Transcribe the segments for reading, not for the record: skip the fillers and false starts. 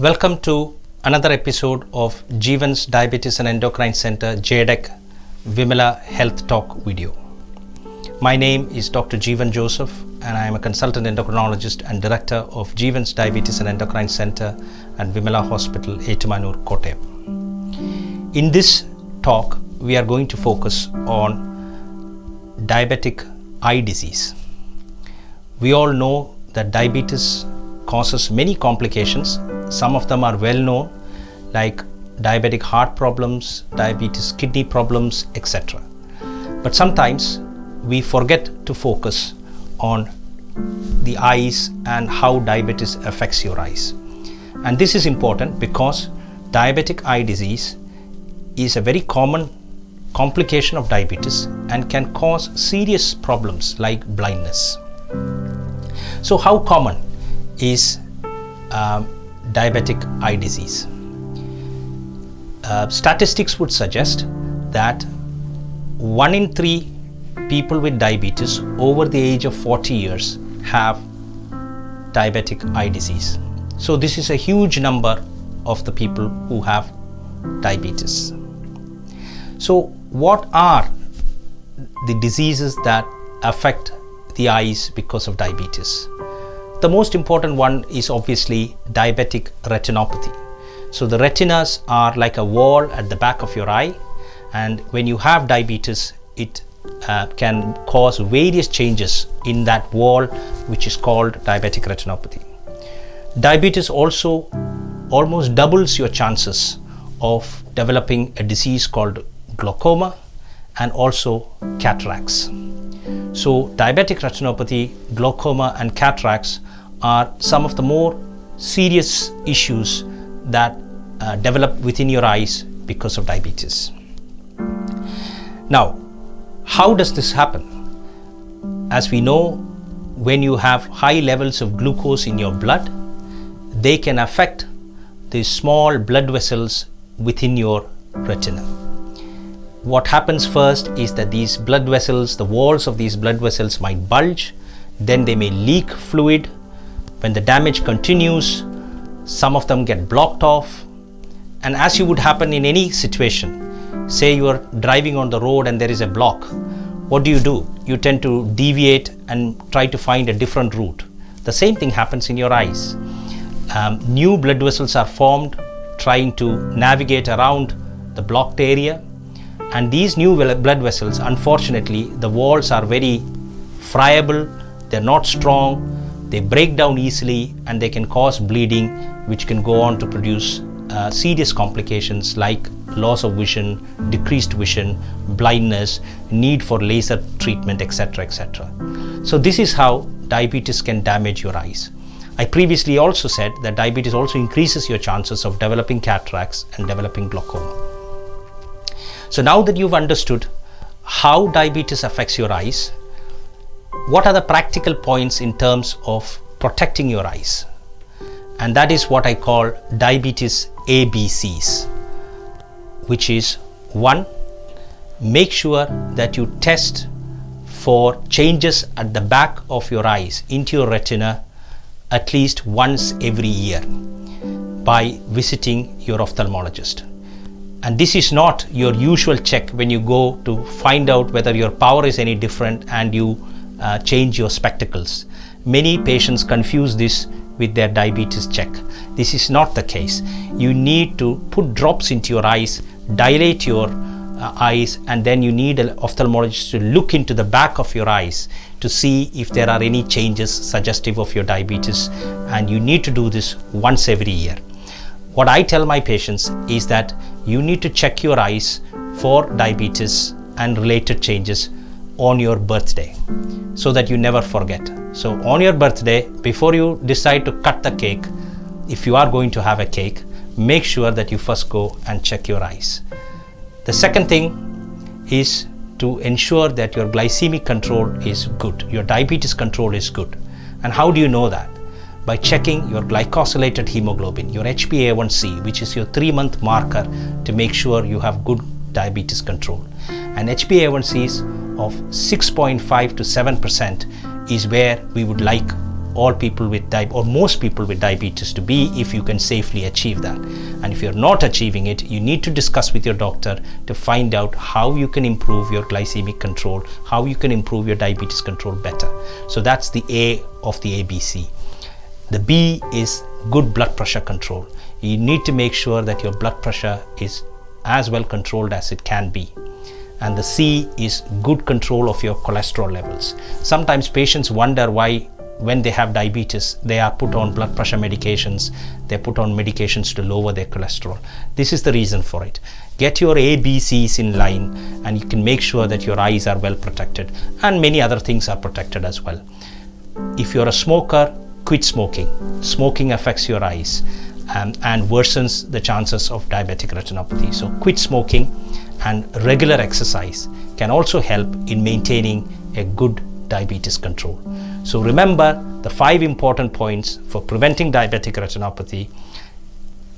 Welcome to another episode of Jeevans Diabetes and Endocrine Center JDEC Vimala Health Talk video. My name is Dr. Jeevan Joseph and I am a consultant endocrinologist and director of Jeevans Diabetes and Endocrine Center and Vimala.Hospital, Ettumanoor, Kottayam. In this talk, we are going to focus on diabetic eye disease. We all know that diabetes causes many complications. Some of them are well known, like diabetic heart problems, diabetes kidney problems, etc. But sometimes we forget to focus on the eyes and how diabetes affects your eyes. And this is important because diabetic eye disease is a very common complication of diabetes and can cause serious problems like blindness. So how common is diabetic eye disease? Statistics would suggest that 1 in 3 people with diabetes over the age of 40 years have diabetic eye disease. So this is a huge number of the people who have diabetes. So what are the diseases that affect the eyes because of diabetes? The most important one is obviously diabetic retinopathy. So the retinas are like a wall at the back of your eye, and when you have diabetes, it can cause various changes in that wall, which is called diabetic retinopathy. Diabetes also almost doubles your chances of developing a disease called glaucoma and also cataracts. So diabetic retinopathy, glaucoma and cataracts are some of the more serious issues that develop within your eyes because of diabetes. Now, how does this happen? As we know, when you have high levels of glucose in your blood, they can affect the small blood vessels within your retina. What happens first is that these blood vessels, the walls of these blood vessels might bulge, then they may leak fluid. When the damage continues, some of them get blocked off. And as you would happen in any situation, say you are driving on the road and there is a block, what do? You tend to deviate and try to find a different route. The same thing happens in your eyes. New blood vessels are formed trying to navigate around the blocked area. And these new blood vessels, unfortunately, the walls are very friable, they're not strong, they break down easily, and they can cause bleeding, which can go on to produce serious complications like loss of vision, decreased vision, blindness, need for laser treatment, etc., etc. So this is how diabetes can damage your eyes. I previously also said that diabetes also increases your chances of developing cataracts and developing glaucoma. So now that you've understood how diabetes affects your eyes, what are the practical points in terms of protecting your eyes? And that is what I call diabetes ABCs, which is 1, make sure that you test for changes at the back of your eyes into your retina at least once every year by visiting your ophthalmologist. And this is not your usual check when you go to find out whether your power is any different and you change your spectacles. Many patients confuse this with their diabetes check. This is not the case. You need to put drops into your eyes, dilate your eyes, and then you need an ophthalmologist to look into the back of your eyes to see if there are any changes suggestive of your diabetes, and you need to do this once every year. What I tell my patients is that you need to check your eyes for diabetes and related changes on your birthday so that you never forget. So on your birthday, before you decide to cut the cake, if you are going to have a cake, make sure that you first go and check your eyes. The second thing is to ensure that your glycemic control is good, your diabetes control is good. And how do you know that? By checking your glycosylated hemoglobin, your HbA1c, which is your 3-month marker to make sure you have good diabetes control. And HbA1cs of 6.5 to 7% is where we would like all people with or most people with diabetes to be if you can safely achieve that. And if you're not achieving it, you need to discuss with your doctor to find out how you can improve your glycemic control, how you can improve your diabetes control better. So that's the A of the ABC. The B is good blood pressure control. You need to make sure that your blood pressure is as well controlled as it can be. And the C is good control of your cholesterol levels. Sometimes patients wonder why when they have diabetes, they are put on blood pressure medications, they're put on medications to lower their cholesterol. This is the reason for it. Get your ABCs in line and you can make sure that your eyes are well protected, and many other things are protected as well. If you're a smoker, quit smoking. Smoking affects your eyes and worsens the chances of diabetic retinopathy. So quit smoking, and regular exercise can also help in maintaining a good diabetes control. So remember the 5 important points for preventing diabetic retinopathy.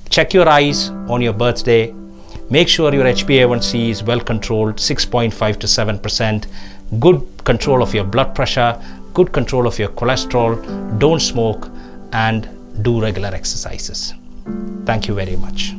Check your eyes on your birthday. Make sure your HbA1c is well controlled, 6.5 to 7%. Good control of your blood pressure, good control of your cholesterol, don't smoke, and do regular exercises. Thank you very much.